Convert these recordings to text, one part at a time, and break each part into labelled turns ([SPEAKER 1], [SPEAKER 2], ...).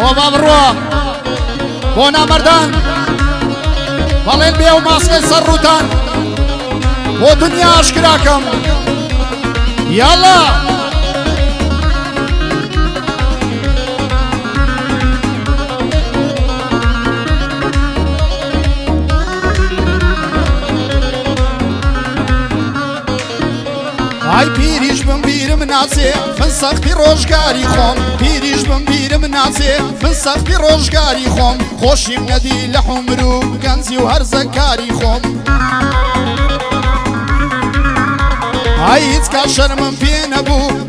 [SPEAKER 1] ئەوە با بڕوە بۆ نامەردان بەڵێن بێ و ماسکەی سەر ڕووتان بۆ دنیا ئاشکراکەم یاڵا ئای پیریش بم بیرم ناچێ من سەختی ڕۆژگاری خۆم پیریش بم بیرم ناچێ من سەختی ڕۆژگاری خۆم خۆشیم نەدی لە حومر و گەنجی و هەرزەکاری خۆم ئای هیچ کا شەرمم پێ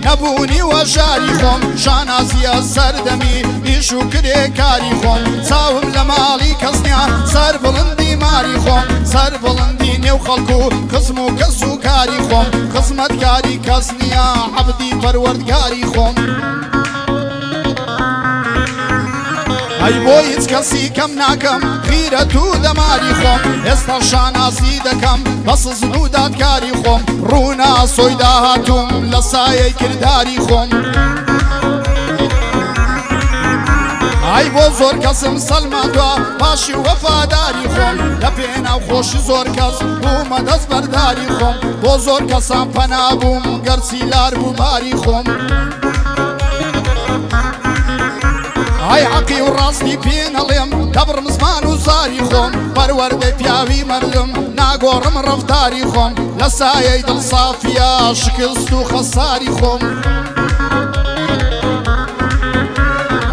[SPEAKER 1] نەبوونی وە ژاری خۆم شانازیە سەردەمی ئیش و کرێکاری خۆم چاوم لە ماڵی کەسنیا سەر بڵندی ماری خۆم سەر بڵندی نێو خەڵکو و قسم و کەس و کاری خۆم خزمەتکاری کەس نییە عەبدی پەروەردگاری خۆم ئەی بۆ هیچ کەسی کەم ناکەم غیرەت و دەماری خۆم ئێستا شاناسی دەکەم بە سزن و دادکاری خۆم ڕووناسۆی داهاتوم لە سایەی کرداری خۆم ئای بۆ زۆر کەسم سەلمەندوە پاشی وەفاداری خۆم لە پێناو خۆشی زۆر کەس بوومە دەست بەرداری خۆم بۆ زۆر کەسان پەنابووم گەرچی لار بوو باری خۆم ئای حەقی و ڕاستی پێ نەڵێم دەبڕم زمان و زاری خۆم پەروەردەی پیاوی مردم ناگۆڕم ڕەفتاری خۆم لە سایەی دڵسافیە شکست و خەساری خۆم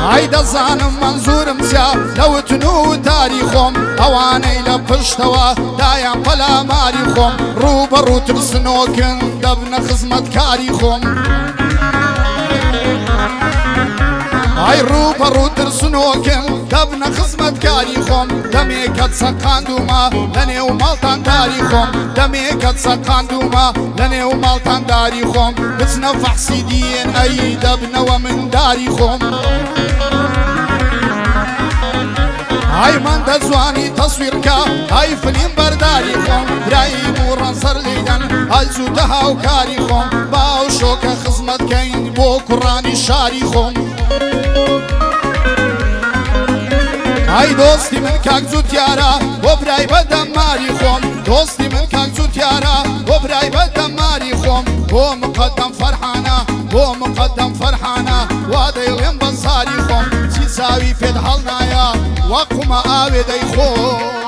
[SPEAKER 1] ئای دەزانم منزورم چیا لەوتن و وتاری خۆم ئەوانەی لە پشتەوە دایان پەلاماری خۆم ڕووبەڕوو ترسنۆکن دەبنە خزمەتکاری خۆم ئای ڕووبەڕوو ترسنۆکن دەبنە خزمەتکاری خۆم دەمێکەت سەقاندومە لە نێو ماڵتانداری خۆم دەمێکەت سەقاندومە لە نێو ماڵتانداری خۆم بچنە فەحسی دیێن ئەی دەبنەوە منداری خۆم ئای من دەزوانی تەسویرکە ئای فلیم بەرداری خۆم براییم و ڕەنسەر لێدەن ئای زووتە هاوکاری خۆم باو شۆکە خزمەتکەین بۆ کوڕانی شاری خۆم ئای دۆستی من کاک جووتیارە بۆ برای بەدەماری خۆم دۆستی من کاک جووتیارە بۆ برای بەدەماری خۆم بۆ مقەدەم فەرحانە بۆ مقەدەم فەرحانە وا دەیڵێم بەساری خۆم چی چاوی پێت هەڵ نایە وەقومە ئاوێ دەیخۆم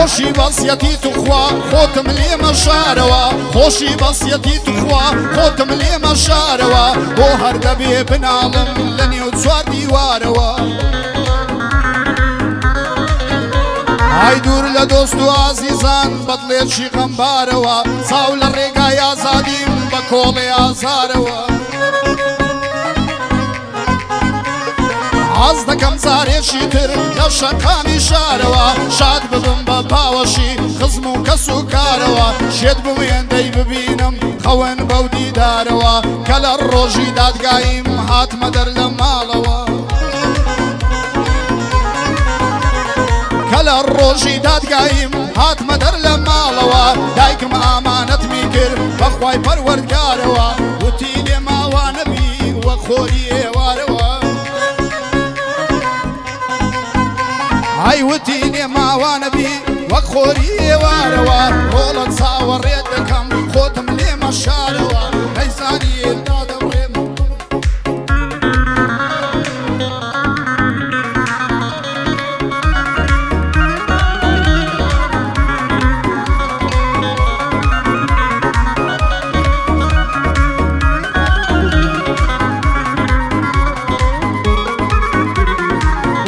[SPEAKER 1] خۆشی بەسیەتی توخوا خۆتم لێمە شارەوە خۆشی بەسیەتی توخوا خۆتم لێمە شارەوە بۆ هەر دەبێ بناڵم لە نێو چوار دیوارەوە ئای دوور لە دۆست و ئازیزان بەدڵێکی غەمبارەوە چاو لە ڕێگای ئازادیم بە کۆڵێ ئازارەوە ئاز دەکەم جارێکی تر لە شەقامی شارەوە شاد ببم بە باوەشی خزم و کەس و کارەوە شێت بوێندەی ببینم خەون بەو دیدارەوە کە لە ڕۆژی دادگاییم هاتمە دەر لە ماڵەوە کە لە ڕۆژی دادگاییم هاتمە دەر لە ماڵەوە دایکم ئامانەتمی کرد بەخوای پەروەردگارەوە وتی لێ ماوا نەبی وە خۆری ئێوارەوە ئای وتی لێ ماوا نەبی وەک خۆری ئێوارەوە ڕۆڵە چاوەڕێت دەکەم خۆتم لێمە شارەوە نەیزانی ئێدا دەبڕێم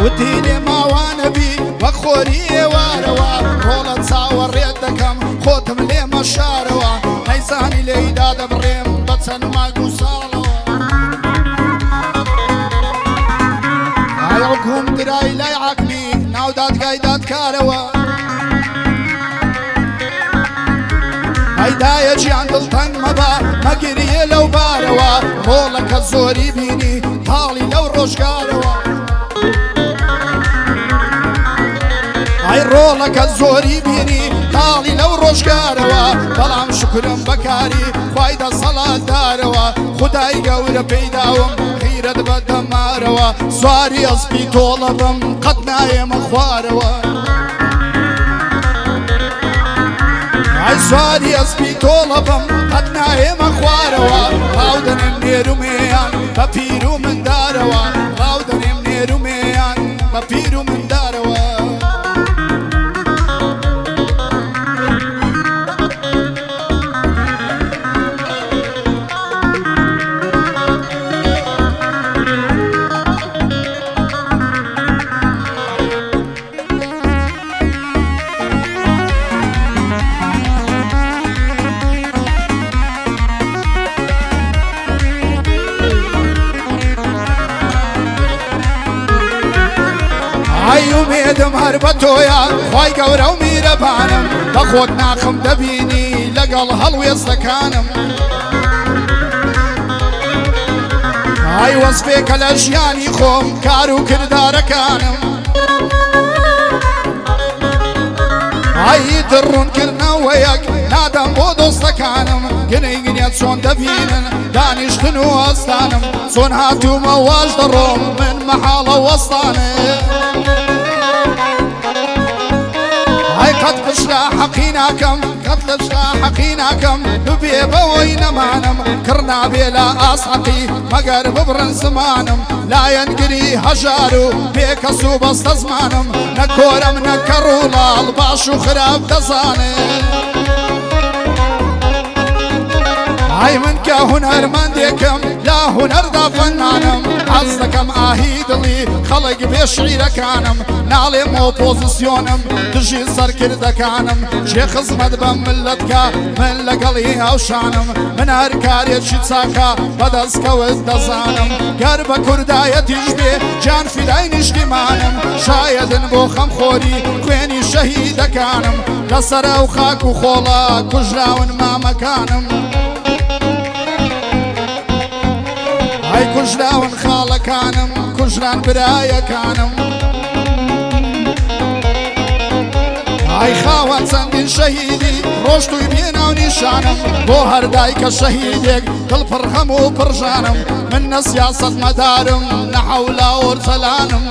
[SPEAKER 1] وتی لێ ماوا نەبی وەک خۆری ئێوارەوە ڕۆڵە چاوەڕێت دەکەم خۆتم لێمە شارەوە نەیزانی لێیدا دەبڕێم بە چەند ماگ و ساڵەوە گوم درای لای عقمی ناو دادگای دادکارەوە هەیدایە گیان دڵتەنگ مەبە مەگریە لەو بارەوە ڕۆڵەکە زۆری بینی تاڵی لەو ڕۆژگارەوە ئەی ڕۆڵەکە زۆری بینی تاڵی لەو ڕۆژگارەوە بەڵام شکرم بەکاری خوای دەسەڵاتدارەوە خودای گەورە پەیداوم خیرەت بە دەمارەوە سواری ئەسپی تۆڵە بم قەت نایەمە خوارەوە ئەی سواری ئەسپی تۆڵە بم قەت نایەمە خوارەوە ڕاو دەنێم نێرومێیان بە پیر و مندارەوە ڕاو دەنێم نێرومێیان بە پیر و مندارەوە ئومێدم هەر بە تۆیە خوای گەورە و میرەبانم بە خۆت ناخم دەبینی لەگەڵ هەڵوێستەکانم ئای وەسفێکە لە ژیانی خۆم کار و کردارەکانم ئای دڕوونکردنەوەیەک نادەم بۆ دۆستەکانم گنەی گنێت چۆن دەبینن دانیشتن و ئەستانم چۆن هاتوومە واش دەڕۆم من مەحاڵە وەستانێ قەت پشتا حەقی ناکەم قەت لە پشتا حەقی ناکەم ببێ بەوەی نەمانم کڕنابێ لە ئاسحەقی مەگەر ببڕن زمانم لایەنگری هەژار و بێکەس و بەستە زمانم نەکۆرەم نەکەڕ و لاڵ باش و خراپ دەزانێ ئای من کە هونەرمەندێکم لا هونەردا فەنانم حەز دەکەم ئاهی دڵی خەڵک بێ شعیرەکانم ناڵێم ئۆپۆزیسیۆنم دژی سەرکردەکانم چێ خزمەت بە ملەتکە من لەگەڵی هاوشانم من هەر کارێکی چاکە بەدەستکەوت دەزانم گەر بە کوردایەتیش بێ جان فیدای نیشتیمانم شایەدن بۆ خەمخۆری خوێنی شەهیدەکانم لەسەر ئەو خاک و خۆڵە کوژراون مامەکانم ئەی کوژراون خاڵەکانم کوژران برایەکانم ئای خاوەن چەندین شەهیدی ڕۆشتووی بێناو نیشانم بۆ هەر دایکە شەهیدێک دڵپڕ هەم و پڕژانم من نە سیاسەت مەدارم نە حەولا ئۆرجەلانم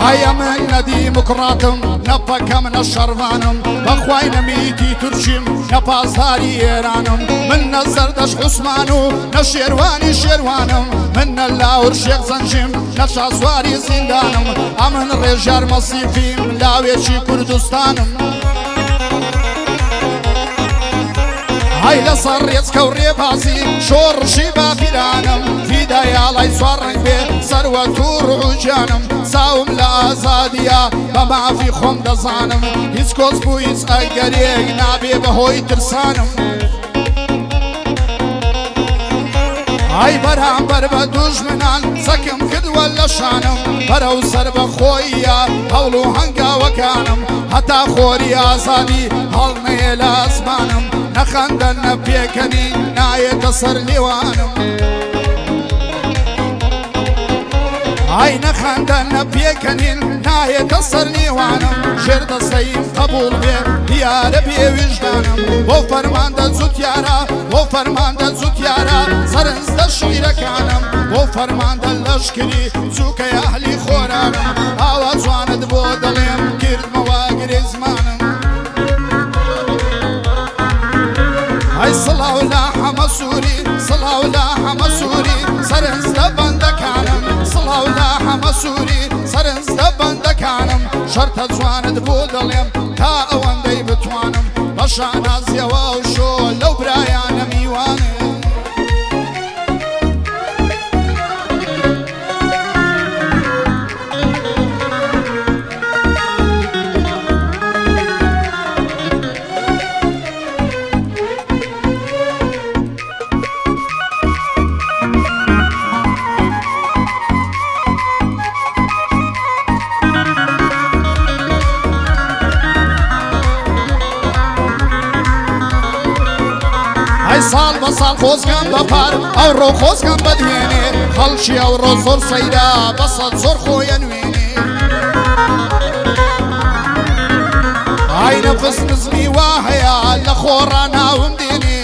[SPEAKER 1] ئایە من نە دیموکڕاتم نە پەکەم نە شەڕوانم بەخوای نەمیتی تورکیم نە پاسداری ئێرانم من نە زەردەش عوسمان و نە شێروانی شێروانم من نە لاور شێخ زەنجیم نە شاسواری زیندانم ئەمن ڕێژار مەسیفیم لاوێکی کوردستانم ئای لەسەر ڕێچکە و ڕێبازی شۆڕشی باپیرانم فیدای ئاڵای سوار ڕنگ بێ سەروەت و ڕووجانم چاوم لە ئازادیە بە مافی خۆم دەزانم هیچ کۆس بوو هیچ ئەگەرێک نابێ بەهۆی ترسانم ئای بەرامبەر بە دوژمنان سەکم کردووە لە شانم بەرەو سەر بەخۆیە هەوڵ و هەنگاوەکانم هەتا خۆری ئازادی هەڵنەیە لە ئەسمانم نەخەندەن نە پێکەنی نایێتە سەر لیوانم ئای نەخەندەن نە پێکەنین نایێتە سەر لیوانم ژێر دەستەیم قبوڵ بێ دیارە بێ ویژدانم بۆ فەرماندە جوتیارە بۆ فەرماندە جوتیارە سەرنجدە شیرەکانم بۆ فەرماندە لەشکری چووکەی ئەهلی خۆرانم ئاوا جوانت بۆ دەڵێم کردمەوە گرێزمانم ئەی سڵاو لە هەمە سووری سڵاو لە هەمە سووری سەرنجدە بەندەکانم سڵاو لە هەمە سووری سەرنجدە بەندەکانم شەرتە جوانت بۆ دەڵێم تا ئەوەندەی بتوانم بە شانازیەوە و شۆ لەو برایانە میوانێ ساڵ بە ساڵ خۆزگەم بە پار ئەوڕۆ خۆزگەم بەدوێنێ خەڵکی ئەوڕۆ زۆر سەیرا بەسەد زۆر خۆیە نوێنێ ئای نەفس نزمی وا هەیە لە خۆڕا ناوم دێنێ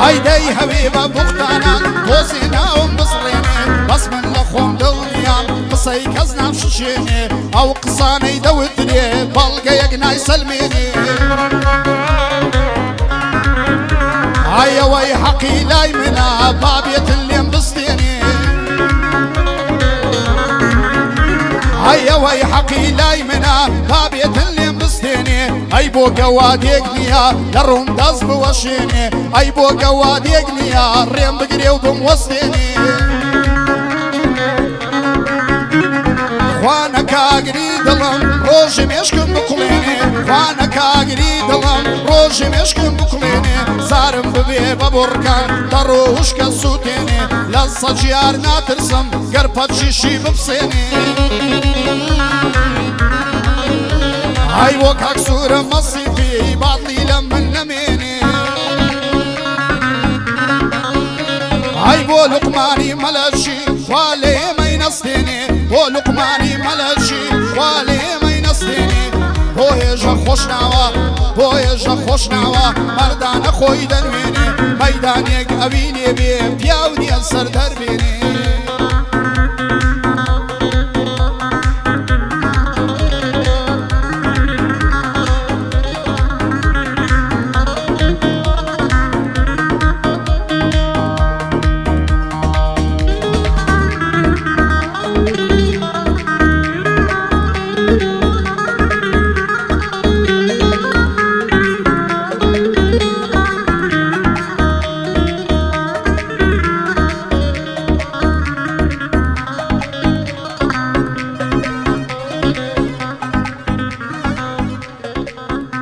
[SPEAKER 1] ئای دەی هەوێ بە بوختانان تۆزێ ناوم بسڕێنێ بەس من لە خۆم دڵنیام قسەی کەس نامششێنێ ئەو قسانەی دەوترێ بەڵگەیەک نای سەلمێنێ ئایەوەی حەقی لای منە بابێتن لێم بستێنێ ئایەوەی حەقی لای منە بابێتن لێم بستێنێ ئەی بۆ گەوادێک نییە لە ڕوون دەست بوەشێنێ ئەی بۆ گەوادێک نییە ڕێم بگرێ و بموەستێنێ خوانە کاگری دڵم ڕۆژی مێشکم بکوڵێنێ خوانە کاگری دڵم ڕۆژی مێشکم بکوڵێنێ زارم ببێ بە بڕکان دەڕۆ وشکە سووتێنێ لە سەجیار ناترسم گەر پەچیشی بپسێنێ ئای وە کاکسوورە مەسیفی باتڵی لە من نەمێنێ ئای بۆ لوقمانی مەلەشی خوا لە ئێمەی نەستێنێ بۆ لوقمانی مەلەشی خوا لە ئێمەی نەستێنێ بۆ هێژە خۆشناوە بۆ هێژە خۆشناوە مەردانە خۆی دەنوێنێ مەیدانێک ئەوی لێبێ پیاو نییە سەر دەربێنێ